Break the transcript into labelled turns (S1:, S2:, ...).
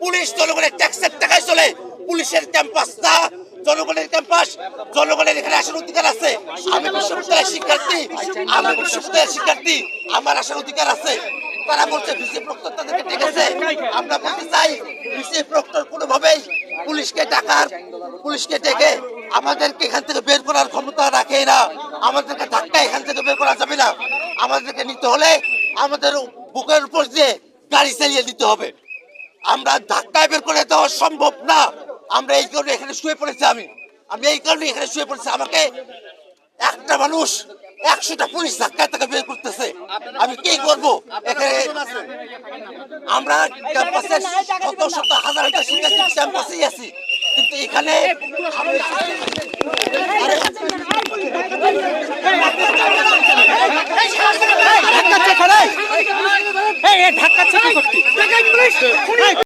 S1: Police জনগণের ট্যাক্সের টাকায় চলে। পুলিশের ক্যাম্পাস না জনগণের ক্যাম্পাস। জনগণের এখানে আসার অধিকার আছে। আমি বিশ্ববিদ্যালয়ের শিক্ষার্থী, আমার আসার অধিকার আছে। তারা বলছে ভিসি প্রক্টর তাদেরকে ডেকেছে। আমরা বলতে চাই ভিসি প্রক্টর কোনোভাবেই পুলিশকে ডেকে আমাদেরকে এখান থেকে বের করার ক্ষমতা রাখে না। আমাদেরকে ধাক্কা এখান থেকে বের করা যাবে না। আমাদেরকে নিতে হলে আমাদের বুকের উপর দিয়ে গাড়ি চালিয়ে দিতে হবে। আমরা ধাক্কায় বের করে দেওয়া সম্ভব না। আমরা এই কারণে এখানে শুয়ে পড়েছি। আমি এই কারণে এখানে শুয়ে পড়েছি। আমাকে একটা মানুষ 100টা পুলিশ ধাক্কায় তাকে বের করতেছে। আমি কি করবো এখানে? আমরা ক্যাম্পাসের শত হাজার শিক্ষার্থী ক্যাম্পাসেই আছি, কিন্তু এখানে
S2: ধাক্কা